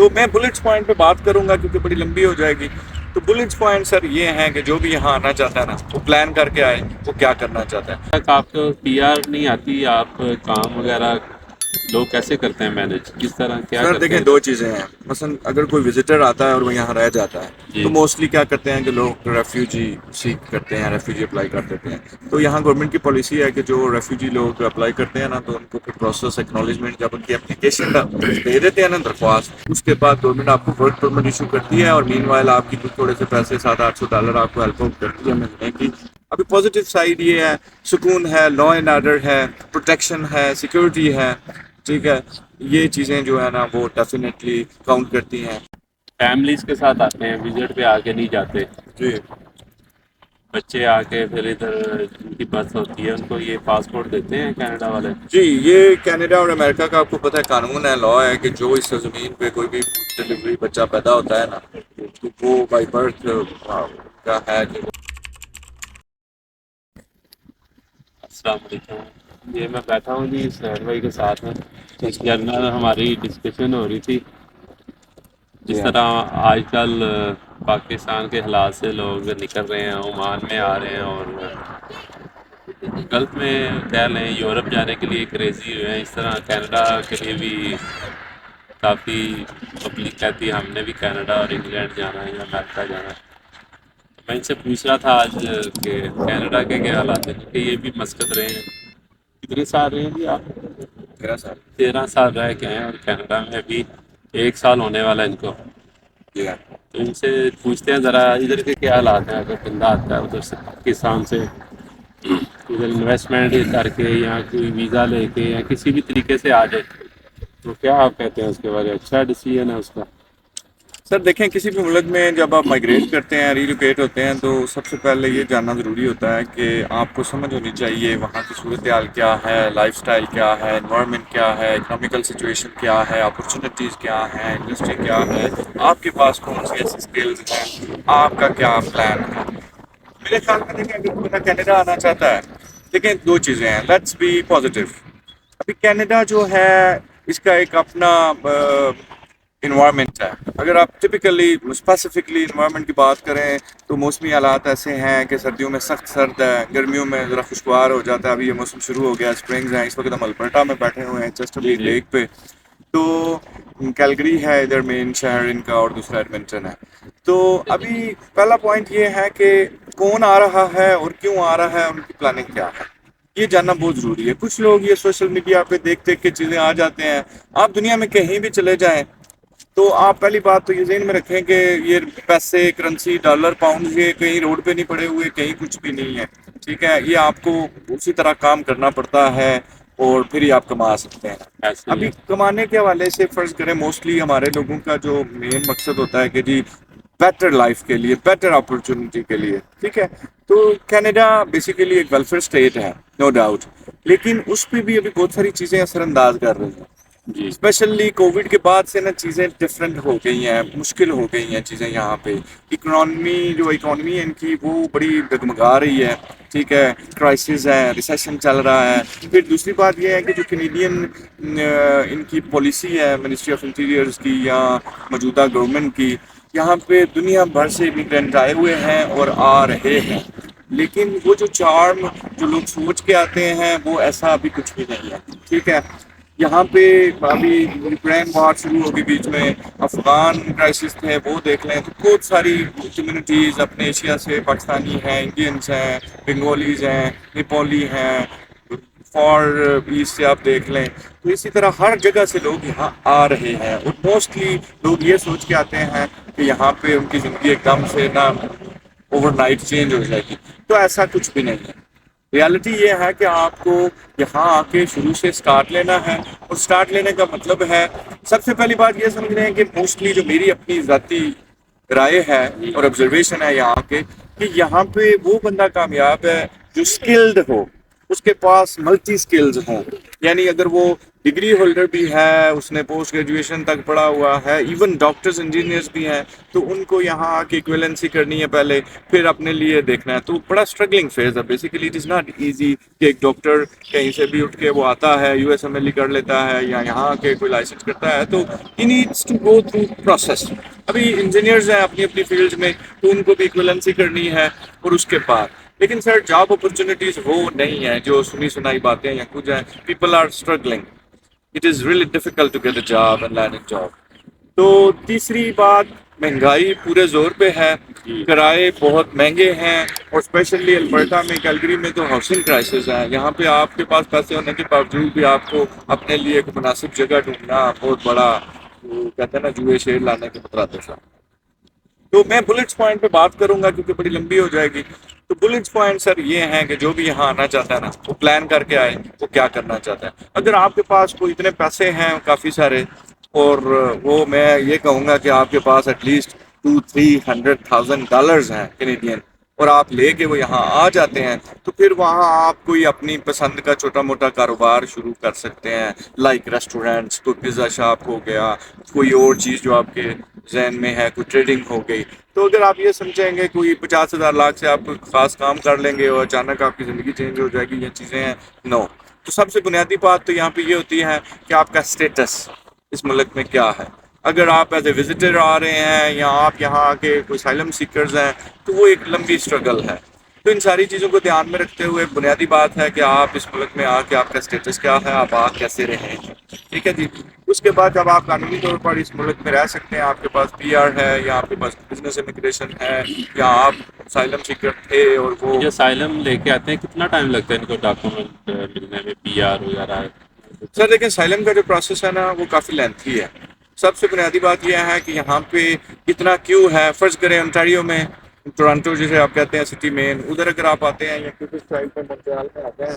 تو میں bullets point پہ بات کروں گا کیونکہ بڑی لمبی ہو جائے گی. تو بلٹس پوائنٹ سر یہ ہیں کہ جو بھی یہاں آنا چاہتا ہے نا وہ پلان کر کے آئے وہ کیا کرنا چاہتا ہے. تک آپ کو پی آر نہیں آتی، آپ کام وغیرہ لوگ کیسے کرتے ہیں مینج، کس طرح کیا سر کرتے دیکھیں ہیں؟ دو چیزیں ہیں. مثلا اگر کوئی وزٹر آتا ہے اور وہ یہاں رہ جاتا ہے جی تو موسٹلی کیا کرتے ہیں کہ لوگ ریفیوجی سیک کرتے ہیں، ریفیوجی اپلائی کر دیتے ہیں. تو یہاں گورنمنٹ کی پالیسی ہے کہ جو ریفیوجی لوگ اپلائی کرتے ہیں نا تو ان کو پھر پروسیس ایکنالجمنٹ جب ان کی اپلیکیشن دے دیتے ہیں نا درخواست، اس کے بعد گورنمنٹ آپ کو ورک پرمٹ ایشو کرتی ہے اور مین وائل آپ کی کچھ تھوڑے سے پیسے $700-800 آپ کو ہیلپ آؤٹ کرتی ہے ملنے کی. ابھی پازیٹیو سائڈ یہ ہے، سکون ہے، لا اینڈ آرڈر ہے، پروٹیکشن ہے، سیکورٹی ہے. ٹھیک ہے، یہ چیزیں جو ہے نا وہ ڈیفینیٹلی کاؤنٹ کرتی ہیں. فیملیز کے ساتھ آتے ہیں، وزٹ پہ آ کے نہیں جاتے، جی بچے آ کے پھر ادھر ان کی بس ہوتی ہے، ان کو یہ پاسپورٹ دیتے ہیں کینیڈا والے؟ جی، یہ کینیڈا اور امریکہ کا آپ کو پتہ ہے قانون ہے، لا ہے کہ جو اس زمین پہ کوئی بھی ڈلیوری بچہ پیدا ہوتا ہے نا تو وہ بائی برتھ کا ہے کہ السلام علیکم، یہ میں بیٹھا ہوں جی سہیل بھائی کے ساتھ میں. جنرل ہماری ڈسکشن ہو رہی تھی جس جی ہاں طرح آج کل پاکستان کے حالات سے لوگ نکل رہے ہیں، عمان میں آ رہے ہیں اور گلف میں کہہ لیں یورپ جانے کے لیے کریزی ہوئے ہیں. اس طرح کینیڈا کے لیے بھی کافی پبلک کہتی ہے ہم نے بھی کینیڈا اور انگلینڈ جانا ہے یا امریکہ جانا ہے. میں ان سے پوچھ رہا تھا آج کہ کینیڈا کے کیا حالات ہیں، کیونکہ یہ بھی مسقط رہے ہیں. کتنے سال رہے ہیں جی آپ؟ 13 سال. 13 سال رہ کے ہیں، اور کینیڈا میں ابھی 1 سال ہونے والا ہے ان کو. جی ہاں تو ان سے پوچھتے ہیں ذرا ادھر کے کیا حالات ہیں، اگر بندہ آتا ہے ادھر سے پاکستان سے ادھر انویسٹمنٹ کر کے یا کوئی ویزا لے کے یا کسی بھی طریقے سے آ جائے تو کیا آپ کہتے ہیں اس کے بارے میں؟ اچھا ڈیسیژن ہے اس کا؟ سر دیکھیں، کسی بھی ملک میں جب آپ مائگریٹ کرتے ہیں، ریلوکیٹ ہوتے ہیں تو سب سے پہلے یہ جاننا ضروری ہوتا ہے کہ آپ کو سمجھ ہونی چاہیے وہاں کی صورتحال کیا ہے، لائف سٹائل کیا ہے، انوائرمنٹ کیا ہے، اکنامیکل سچویشن کیا ہے، اپرچونیٹیز کیا ہیں، انڈسٹری کیا ہے، آپ کے پاس کون سی ایسی اسکلز ہیں، آپ کا کیا پلان ہے. میرے خیال میں دیکھیں اگر کوئی کینیڈا آنا چاہتا ہے، دیکھیں دو چیزیں ہیں، لیٹس بی پازیٹیو. ابھی کینیڈا جو ہے اس کا ایک اپنا انوائرمنٹ ہے. اگر آپ ٹپکلی اسپیسیفکلی انوائرمنٹ کی بات کریں تو موسمی حالات ایسے ہیں کہ سردیوں میں سخت سرد ہے، گرمیوں میں ذرا خوشگوار ہو جاتا ہے. ابھی یہ موسم شروع ہو گیا، اسپرنگز ہیں، اس وقت ہم البرٹا میں بیٹھے ہوئے ہیں جی چیسٹرلیڈ جی لیک پہ. تو کیلگری ہے ادھر مین شہر ان کا اور دوسرا ایڈمنٹن ہے. تو ابھی پہلا پوائنٹ یہ ہے کہ کون آ رہا ہے اور کیوں آ رہا ہے، ان کی پلاننگ کیا ہے، یہ جاننا بہت ضروری ہے. کچھ لوگ یہ سوشل میڈیا پہ دیکھ دیکھ کے چیزیں آ جاتے ہیں. آپ دنیا میں کہیں بھی چلے جائیں تو آپ پہلی بات تو یہ ذہن میں رکھیں کہ یہ پیسے، کرنسی، ڈالر، پاؤنڈ یہ کہیں روڈ پہ نہیں پڑے ہوئے، کہیں کچھ بھی نہیں ہے. ٹھیک ہے، یہ آپ کو اسی طرح کام کرنا پڑتا ہے اور پھر ہی آپ کما سکتے ہیں. ایسے ہی ابھی ہے. کمانے کے حوالے سے فرض کریں موسٹلی ہمارے لوگوں کا جو مین مقصد ہوتا ہے کہ جی بیٹر لائف کے لیے، بیٹر اپرچونٹی کے لیے. ٹھیک ہے، تو کینیڈا بیسیکلی ایک ویلفیئر اسٹیٹ ہے، نو ڈاؤٹ، لیکن اس پہ بھی ابھی بہت ساری چیزیں اثر انداز کر رہی ہیں. جی اسپیشلی کووڈ کے بعد سے نا چیزیں ڈفرینٹ ہو گئی ہیں، مشکل ہو گئی ہیں چیزیں یہاں پہ. اکانومی ہے ان کی وہ بڑی ڈگمگا رہی ہے. ٹھیک ہے، کرائسس ہے، ریسیشن چل رہا ہے. پھر دوسری بات یہ ہے کہ جو کینیڈین ان کی پالیسی ہے منسٹری آف انٹیریئرز کی یا موجودہ گورنمنٹ کی، یہاں پہ دنیا بھر سے امیگرینٹ آئے ہوئے ہیں اور آ رہے ہیں، لیکن وہ جو چارم جو لوگ سوچ کے آتے ہیں وہ ایسا ابھی کچھ بھی نہیں ہے. ٹھیک ہے، یہاں پہ ابھی یوکرین وار شروع ہوگی، بیچ میں افغان کرائسس تھے وہ دیکھ لیں تو بہت ساری کمیونٹیز اپنے ایشیا سے، پاکستانی ہیں، انڈینس ہیں، بنگالیز ہیں، نیپالی ہیں، فار ایسٹ سے آپ دیکھ لیں. تو اسی طرح ہر جگہ سے لوگ یہاں آ رہے ہیں اور موسٹلی لوگ یہ سوچ کے آتے ہیں کہ یہاں پہ ان کی زندگی ایک دم سے نا اوور نائٹ چینج ہو جائے گی. تو ایسا کچھ بھی نہیں ہے. ریالٹی یہ ہے کہ آپ کو یہاں آ کے شروع سے سٹارٹ لینا ہے، اور سٹارٹ لینے کا مطلب ہے سب سے پہلی بات یہ سمجھ رہے ہیں کہ موسٹلی جو میری اپنی ذاتی رائے ہے اور آبزرویشن ہے یہاں کے، کہ یہاں پہ وہ بندہ کامیاب ہے جو اسکلڈ ہو، اس کے پاس ملٹی اسکلز ہوں. یعنی اگر وہ ڈگری ہولڈر بھی ہے, اس نے پوسٹ گریجویشن تک پڑھا ہوا ہے, ایون ڈاکٹرز انجینئرز بھی ہیں, تو ان کو یہاں آ کے ایکویلنسی کرنی ہے پہلے, پھر اپنے لیے دیکھنا ہے. تو بڑا اسٹرگلنگ فیز ہے basically. It is not easy کہ ایک ڈاکٹر کہیں سے بھی اٹھ کے وہ آتا ہے, U S M L E کر لیتا ہے یا یہاں آ کے کوئی لائسنس کرتا ہے, تو he needs to go through process. ابھی انجینئرز ہیں اپنی اپنی فیلڈ میں, تو ان کو بھی ایکویلنسی کرنی ہے, اور اس کے بعد لیکن سر جاب اپرچونیٹیز وہ نہیں ہیں جو سنی سنائی باتیں یا کچھ ہیں. People are struggling. It is really difficult to get a job and land a job. تو تیسری بات, مہنگائی پورے زور پہ ہے, کرائے بہت مہنگے ہیں, اور اسپیشلی البرٹا میں, کیلگری میں تو ہاؤسنگ کرائسس ہے. یہاں پہ آپ کے پاس پیسے ہونے کے باوجود بھی آپ کو اپنے لیے ایک مناسب جگہ ڈھونڈنا بہت بڑا, کہتے ہیں نا, جوئے شیر لانے کے مترادف ہے. تو میں بلٹس پوائنٹ پہ بات کروں گا کیونکہ بڑی لمبی ہو جائے گی. تو بلٹس پوائنٹ سر یہ ہیں کہ جو بھی یہاں آنا چاہتا ہے نا, وہ پلان کر کے آئے وہ کیا کرنا چاہتا ہے. اگر آپ کے پاس کوئی اتنے پیسے ہیں کافی سارے, اور وہ میں یہ کہوں گا کہ آپ کے پاس ایٹ لیسٹ $200,000-300,000 ہیں کینیڈین, اور آپ لے کے وہ یہاں آ جاتے ہیں, تو پھر وہاں آپ کوئی اپنی پسند کا چھوٹا موٹا کاروبار شروع کر سکتے ہیں, لائک ریسٹورینٹس, کوئی پیزا شاپ ہو گیا, کوئی اور چیز جو آپ کے ذہن میں ہے, کوئی ٹریڈنگ ہو گئی. تو اگر آپ یہ سمجھیں گے کوئی 50,000 لاکھ سے آپ کوئی خاص کام کر لیں گے اور اچانک آپ کی زندگی چینج ہو جائے گی, یہ چیزیں ہیں نو. تو سب سے بنیادی بات تو یہاں پہ یہ ہوتی ہے کہ آپ کا اسٹیٹس اس ملک میں کیا ہے. اگر آپ ایز اے وزٹر آ رہے ہیں یا آپ یہاں آ کے کوئی اسائلم سیکرز ہیں, تو وہ ایک لمبی اسٹرگل ہے. تو ان ساری چیزوں کو دھیان میں رکھتے ہوئے بنیادی بات ہے کہ آپ اس ملک میں آ کے آپ کا اسٹیٹس کیا ہے, آپ آ کیسے رہیں. ٹھیک ہے جی. اس کے بعد جب آپ قانونی طور پر اس ملک میں رہ سکتے ہیں, آپ کے پاس پی آر ہے یا آپ کے پاس بزنس امیگریشن ہے, یا آپ اسائلم سیکر تھے اور وہ جو اسائلم لے کے آتے ہیں کتنا ٹائم لگتا ہے ان کو ڈاکومنٹ ملنے میں, پی آر وغیرہ؟ سر دیکھیں, اسائلم کا جو پروسیس ہے نا وہ کافی لینتھی ہے. سب سے بنیادی بات یہ ہے کہ یہاں پہ اتنا کیوں ہے. فرض کریں انٹیریو میں, ٹورانٹو جسے آپ کہتے ہیں سٹی مین, ادھر اگر آپ آتے ہیں یا کسی سائڈ پہ مونٹریال میں آتے ہیں,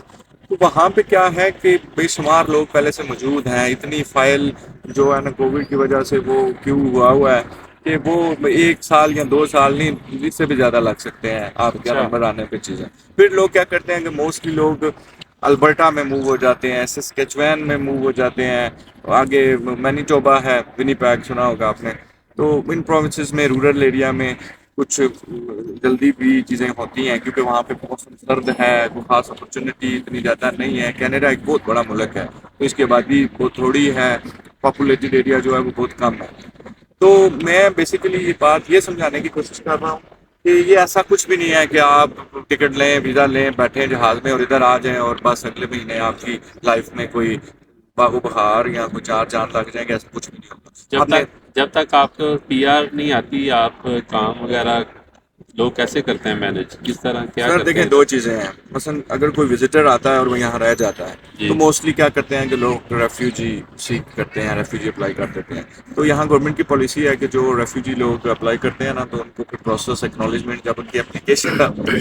تو وہاں پہ کیا ہے کہ بے شمار لوگ پہلے سے موجود ہیں. اتنی فائل جو ہے نا کووڈ کی وجہ سے وہ کیوں ہوا ہے کہ وہ 1 سال یا 2 سال نہیں, اس سے بھی زیادہ لگ سکتے ہیں آپ کے اچھا. نمبر آنے پہ چیزیں. پھر لوگ کیا کرتے ہیں کہ موسٹلی لوگ البرٹا میں موو ہو جاتے ہیں, سسکیچوین میں موو ہو جاتے ہیں, آگے مینیٹوبا ہے, ونی پیگ سنا ہوگا آپ نے. تو ان پروونسز میں, رورل ایریا میں کچھ جلدی بھی چیزیں ہوتی ہیں کیونکہ وہاں پہ موسم سرد ہے, کوئی خاص اپرچونیٹی اتنی زیادہ نہیں ہے. کینیڈا ایک بہت بڑا ملک ہے, تو اس کی آبادی بہت تھوڑی ہے, پاپولیٹڈ ایریا جو ہے وہ بہت کم ہے. تو میں بیسیکلی یہ بات یہ سمجھانے کی کوشش کر رہا ہوں کہ یہ ایسا کچھ بھی نہیں ہے کہ آپ ٹکٹ لیں, ویزا لیں, بیٹھیں جہاز میں اور ادھر آ جائیں اور بس اگلے مہینے آپ کی لائف میں کوئی باغ و بہار یا کوئی 4 چاند لگ جائیں گے. ایسا کچھ بھی نہیں ہوگا. آپ نے جب تک آپ کو پی آر نہیں آتی, آپ کام وغیرہ لوگ کیسے کرتے ہیں مینج, کس طرح کیا سر کرتے دیکھیں ہیں 2 ادھر؟ چیزیں ہیں. مثلا اگر کوئی وزٹر آتا ہے اور وہ یہاں رہ جاتا ہے, تو جی. موسٹلی کیا کرتے ہیں کہ لوگ ریفیوجی سیک کرتے ہیں, ریفیوجی اپلائی کر دیتے ہیں. تو یہاں گورنمنٹ کی پالیسی ہے کہ جو ریفیوجی لوگ اپلائی کرتے ہیں نا, تو ان کو پھر پروسیس ایکنالجمنٹ جب ان کی اپلیکیشن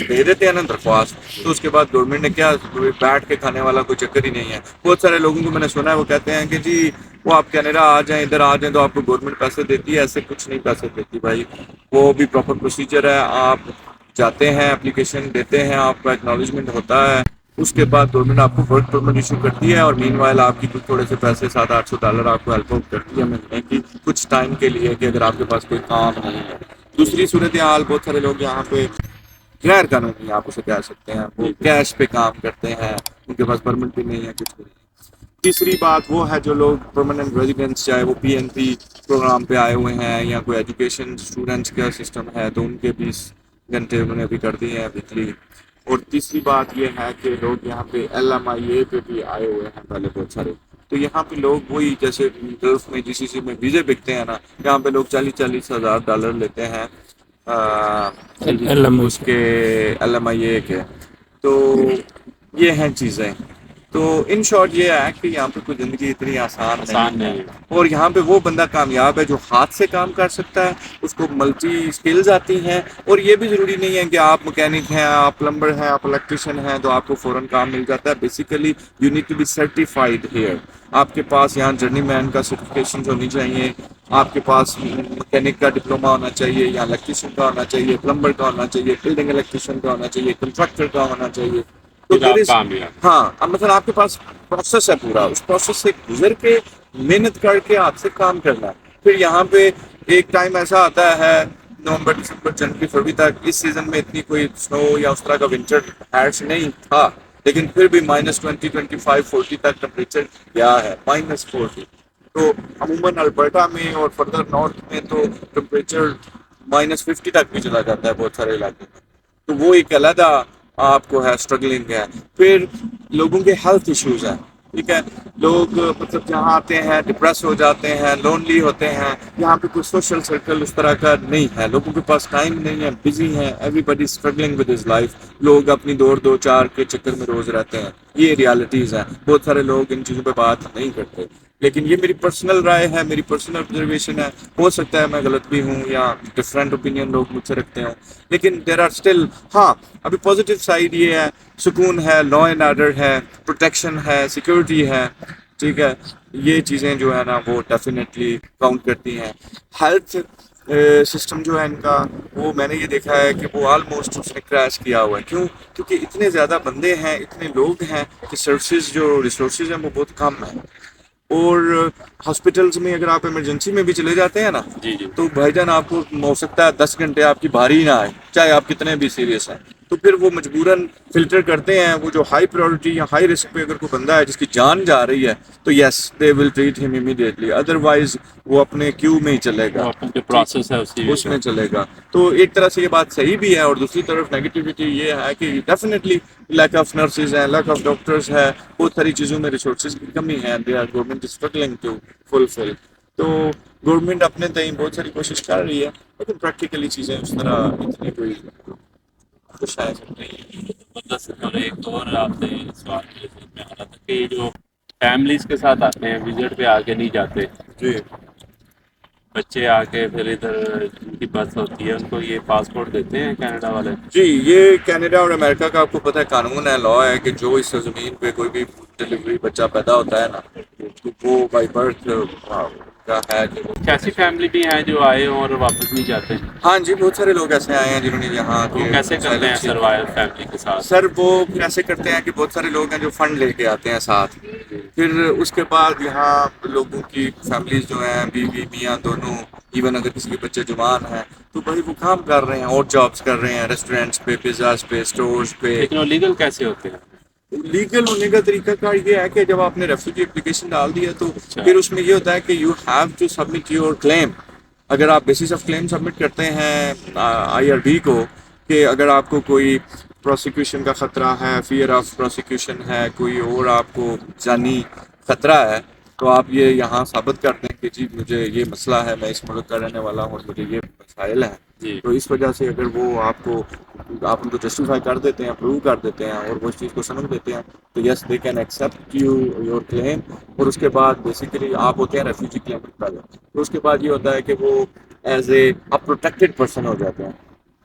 دے دیتے ہیں نا درخواست, تو اس کے بعد گورنمنٹ نے کیا بیٹھ کے کھانے والا کوئی چکر ہی نہیں ہے. بہت سارے لوگوں کو میں نے سنا ہے وہ کہتے ہیں کہ جی وہ آپ کینیڈا آ جائیں, ادھر آ جائیں تو آپ کو گورنمنٹ پیسے دیتی ہے. ایسے کچھ نہیں پیسے دیتی بھائی, وہ بھی پراپر پروسیجر ہے. آپ جاتے ہیں, اپلیکیشن دیتے ہیں, آپ کا ایکنالجمنٹ ہوتا ہے, اس کے بعد گورنمنٹ آپ کو ورک پرمٹ ایشو کرتی ہے, اور مین وائل آپ کی کچھ تھوڑے سے پیسے $700-800 آپ کو ہیلپ آؤٹ کرتی ہے مہینے کی کچھ ٹائم کے لیے, کہ اگر آپ کے پاس کوئی کام نہیں ہے. دوسری صورتحال, بہت سارے لوگ یہاں پہ غیر قانونی آپ اسے کہہ سکتے ہیں, وہ کیش پہ کام کرتے ہیں, ان کے پاس پرمٹ بھی نہیں ہے, کچھ بھی نہیں. تیسری بات وہ ہے جو لوگ پرماننٹ ریزیڈنٹس, چاہے وہ پی این پی پروگرام پہ آئے ہوئے ہیں یا کوئی ایجوکیشن اسٹوڈنٹس کا سسٹم ہے, تو ان کے 20 گھنٹے انہوں نے ابھی کر دی ہیں ویکلی. اور تیسری بات یہ ہے کہ لوگ یہاں پہ ایل ایم آئی اے پہ بھی آئے ہوئے ہیں پہلے بہت سارے. تو یہاں پہ لوگ وہی جیسے گلف میں جی سی سی میں ویزے بکتے ہیں نا, یہاں پہ لوگ $40,000 لیتے ہیں اس کے ایل ایم آئی اے کے. تو یہ ہیں چیزیں. تو ان شارٹ یہ ہے کہ یہاں پہ کوئی زندگی اتنی آسان نہیں ہے, اور یہاں پہ وہ بندہ کامیاب ہے جو ہاتھ سے کام کر سکتا ہے, اس کو ملٹی اسکلز آتی ہیں. اور یہ بھی ضروری نہیں ہے کہ آپ مکینک ہیں, آپ پلمبر ہیں, آپ الیکٹریشین ہیں تو آپ کو فوراً کام مل جاتا ہے. Basically you need to be certified here. آپ کے پاس یہاں جرنی مین کا سرٹیفکیشن ہونی چاہیے, آپ کے پاس مکینک کا ڈپلوما ہونا چاہیے, یا الیکٹریشین کا ہونا چاہیے, پلمبر کا ہونا چاہیے, بلڈنگ الیکٹریشین کا ہونا چاہیے, کنسٹرکٹر کا ہونا چاہیے. تو پھر آپ کامیاب. ہاں, اب مثلا آپ کے پاس پروسیس ہے پورا, اس پروسیس سے گزر کے محنت کر کے ہاتھ سے کام کرنا ہے. پھر یہاں پہ ایک ٹائم ایسا آتا ہے نومبر دسمبر جنوری فروری تک, اس سیزن میں اتنی کوئی سنو یا اس طرح کا ونٹر ہیڈس نہیں تھا, لیکن پھر بھی -20 25 40 تک ٹمپریچر گیا ہے, -40. تو عموماً البرٹا میں اور فردر نارتھ میں تو ٹمپریچر -50 تک بھی چلا جاتا ہے بہت سارے علاقوں میں. تو وہ ایک علیحدہ آپ کو ہے اسٹرگلنگ ہے. پھر لوگوں کے ہیلتھ ایشوز ہیں, ٹھیک ہے, لوگ مطلب جہاں آتے ہیں ڈپریس ہو جاتے ہیں, لونلی ہوتے ہیں. یہاں پہ کوئی سوشل سرکل اس طرح کا نہیں ہے, لوگوں کے پاس ٹائم نہیں ہے, بزی ہیں, everybody struggling with his life. لوگ اپنی دوڑ دو چار کے چکر میں روز رہتے ہیں, یہ ریالٹیز ہیں. بہت سارے لوگ ان چیزوں پہ بات نہیں کرتے, لیکن یہ میری پرسنل رائے ہے, میری پرسنل آبزرویشن ہے. ہو سکتا ہے میں غلط بھی ہوں یا ڈفرینٹ اوپینین لوگ مجھ سے رکھتے ہوں, لیکن دیر آر اسٹل, ہاں ابھی پازیٹیو سائڈ یہ ہے, سکون ہے, لا اینڈ آرڈر ہے, پروٹیکشن ہے, سیکورٹی ہے, ٹھیک ہے. یہ چیزیں جو ہے نا وہ ڈیفینیٹلی کاؤنٹ کرتی ہیں. ہیلتھ سسٹم جو ہے ان کا, وہ میں نے یہ دیکھا ہے کہ وہ آلموسٹ اس نے کریش کیا ہوا ہے. کیوں؟ کیونکہ اتنے زیادہ بندے ہیں, اتنے لوگ ہیں کہ سروسز جو ریسورسز ہیں وہ بہت کم ہیں. اور ہاسپٹلس میں اگر آپ ایمرجنسی میں بھی چلے جاتے ہیں نا, جی جی تو بھائی جان آپ کو ہو سکتا ہے 10 گھنٹے آپ کی باری نہ آئے, چاہے آپ کتنے بھی سیریس ہیں. تو پھر وہ مجبوراً فلٹر کرتے ہیں, وہ جو ہائی پرائورٹی یا ہائی رسک پہ اگر کوئی بندہ ہے جس کی جان جا رہی ہے, تو یس دے ول ٹریٹ ہم امیڈیٹلی, ادروائز وہ اپنے کیو میں ہی چلے گا, وہ اپنا جو ٹھیک, پروسیس ہے اسی میں اس میں چلے گا. تو ایک طرح سے یہ بات صحیح بھی ہے, اور دوسری طرف نیگیٹیوٹی یہ ہے کہ ڈیفینیٹلی لیک آف نرسز ہے, لیک آف ڈاکٹرز ہے, بہت ساری چیزوں میں ریسورسز کی کمی ہے. They are government struggling to fulfil. تو گورنمنٹ اپنے تئیں بہت ساری کوشش کر رہی ہے, لیکن پریکٹیکلی چیزیں اس طرح اتنی کوئی خوش آ نہیں. مطلب اور ایک اور آپ سے سوال میرے ذہن میں آ رہا تھا کہ جو فیملیز کے ساتھ آتے ہیں وزٹ پہ آ کے نہیں جاتے, جی بچے آ کے پھر ادھر ان کی بس ہوتی ہے, ان کو یہ پاسپورٹ دیتے ہیں کینیڈا والے؟ جی, یہ کینیڈا اور امریکہ کا آپ کو پتہ ہے قانون ہے, لا ہے کہ جو اس زمین پہ کوئی بھی ڈلیوری بچہ پیدا ہوتا ہے نا, تو وہ بائی برتھ کا ہے کہ وہ ایسی فیملی بھی ہیں جو آئے ہوں اور واپس نہیں جاتے, ہاں جی, بہت سارے لوگ ایسے آئے ہیں جنہوں نے یہاں وہ کے کیسے کرتے ہیں asylum seek. سروائیو فیملی کے ساتھ؟ سر وہ ایسے کرتے ہیں کہ بہت سارے لوگ ہیں جو فنڈ لے کے آتے ہیں ساتھ, پھر اس کے بعد یہاں لوگوں کی فیملیز جو ہیں, بیوی میاں دونوں, ایون اگر کسی کے بچے جوان ہیں, تو بھائی وہ کام کر رہے ہیں اور جابس کر رہے ہیں, ریسٹورینٹس پہ, پیزاز پہ, اسٹورز پہ. لیکن وہ لیگل کیسے ہوتے ہیں؟ لیگل ہونے کا طریقہ کار یہ ہے کہ جب آپ نے ریفیوجی اپلیکیشن ڈال دی ہے, تو اچھا, پھر اس میں یہ ہوتا ہے کہ you have to submit your claim. اگر آپ بیسس آف کلیم سبمٹ کرتے ہیں آئی آر بی کو, کہ اگر آپ کو کوئی پروسیکیوشن کا خطرہ ہے, فیئر آف پروسیکیوشن ہے, کوئی اور آپ کو جانی خطرہ ہے, تو آپ یہ یہاں ثابت کر دیں کہ جی مجھے یہ مسئلہ ہے, میں اس ملک کا رہنے والا ہوں اور مجھے یہ مسائل ہیں. جی تو اس وجہ سے اگر وہ آپ ان کو جسٹیفائی کر دیتے ہیں, پروو کر دیتے ہیں, اور وہ اس چیز کو سمجھ دیتے ہیں, تو یس دے کین ایکسیپٹ یور کلیم. اور اس کے بعد بیسیکلی آپ ہوتے ہیں ریفیوجی کلیمنٹ پہلے, تو اس کے بعد یہ ہوتا ہے کہ وہ as a protected person who جاتے ہیں,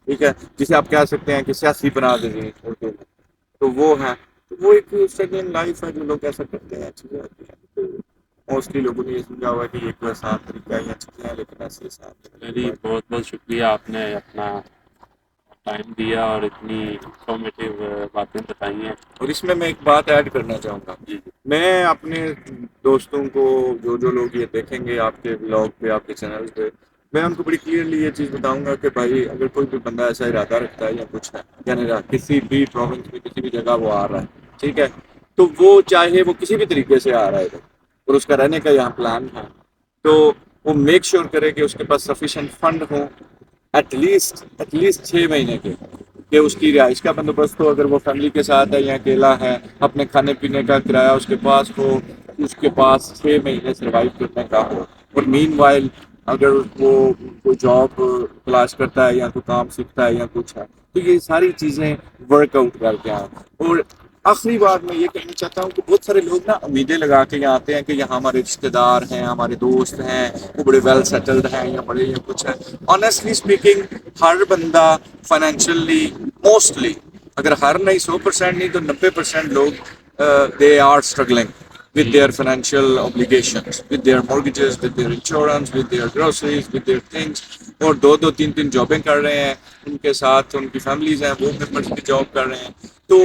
ٹھیک ہے, جسے آپ کہہ سکتے ہیں کہ سیاسی بنا دیں گے اردو میں. تو وہ ہے, تو وہ ایک سیکنڈ لائف ہے جو لوگ ایسا کرتے ہیں, اچھی بات ہے. موسٹلی لوگوں نے یہ سمجھا ہوا ہے کہ یہ کوئی آسان طریقہ ہے یا چیزیں ہیں, لیکن ایسے آسان جی بہت بہت شکریہ, آپ نے اپنا ٹائم دیا اور اتنی انفارمیٹیو باتیں بتائی ہیں. اور اس میں ایک بات ایڈ کرنا چاہوں گا, جی میں اپنے دوستوں کو, جو لوگ یہ دیکھیں گے آپ کے بلاگ پہ, آپ کے چینل پہ, میں ان کو بڑی کلیئرلی یہ چیز بتاؤں گا کہ بھائی اگر کوئی بھی بندہ ایسا ارادہ رکھتا ہے یا کچھ ہے, یعنی کسی بھی پروونس میں کسی بھی جگہ وہ آ رہا ہے, ٹھیک ہے, تو وہ چاہے وہ کسی بھی طریقے سے آ رہا ہے اور اس کا رہنے کا یہاں پلان ہے, تو وہ میک شیور کرے کہ اس کے پاس سفیشینٹ فنڈ ہوں, ایٹ لیسٹ 6 مہینے کے, کہ اس کی رہائش کا بندوبست ہو, اگر وہ فیملی کے ساتھ ہے یا اکیلا ہے, اپنے کھانے پینے کا کرایہ اس کے پاس ہو, اس کے پاس 6 مہینے سروائیو کرنے کا ہو. اور مین وائل اگر وہ کوئی جاب تلاش کرتا ہے یا کوئی کام سیکھتا ہے یا کچھ ہے, تو یہ ساری چیزیں ورک آؤٹ کر کے آئیں. اور آخری بات میں یہ کہنا چاہتا ہوں کہ بہت سارے لوگ نا امیدیں لگا کے یہاں آتے ہیں کہ یہاں ہمارے رشتہ دار ہیں, ہمارے دوست ہیں, وہ بڑے ویل سیٹلڈ ہیں یا بڑے یا کچھ ہیں. آنیسٹلی اسپیکنگ, ہر بندہ فائنینشلی موسٹلی, اگر ہر نہیں 100% نہیں تو 90% لوگ they are struggling with their financial obligations, with their mortgages, with their insurance, with their groceries, with their things. اور 2 3 جابیں کر رہے ہیں, ان کے ساتھ ان کی فیملیز ہیں, وہ ممبرس بھی جاب کر رہے ہیں. تو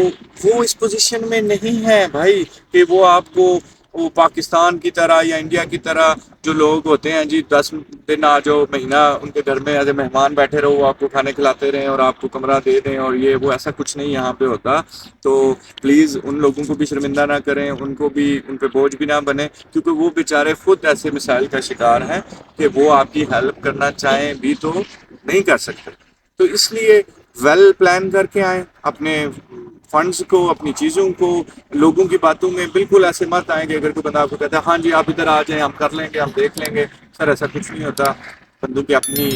وہ اس پوزیشن میں نہیں ہے بھائی کہ وہ آپ کو وہ پاکستان کی طرح یا انڈیا کی طرح جو لوگ ہوتے ہیں جی 10 دن آ جاؤ مہینہ ان کے گھر میں ایز اے مہمان بیٹھے رہو، وہ آپ کو کھانے کھلاتے رہیں اور آپ کو کمرہ دے دیں اور یہ وہ، ایسا کچھ نہیں یہاں پہ ہوتا. تو پلیز ان لوگوں کو بھی شرمندہ نہ کریں، ان کو بھی ان پہ بوجھ بھی نہ بنے، کیونکہ وہ بیچارے خود ایسے مسائل کا شکار ہیں کہ وہ آپ کی ہیلپ کرنا چاہیں بھی تو نہیں کر سکتے. تو اس لیے ویل پلان کر کے آئیں اپنے فنڈز کو، اپنی چیزوں کو. لوگوں کی باتوں میں بالکل ایسے مت آئیں گے. اگر کوئی بندہ آپ کو کہتا ہے ہاں جی آپ ادھر آ جائیں، ہم کر لیں گے، ہم دیکھ لیں گے، سر ایسا کچھ نہیں ہوتا. بندوں کی اپنی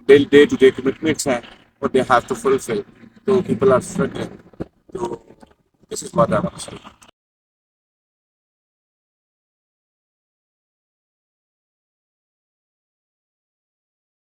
ڈے ٹو ڈے کمٹمنٹس ہیں اور دے ہیو ٹو فلفل. تو پیپل آر اسٹرگلنگ. تو this is what I want to سے.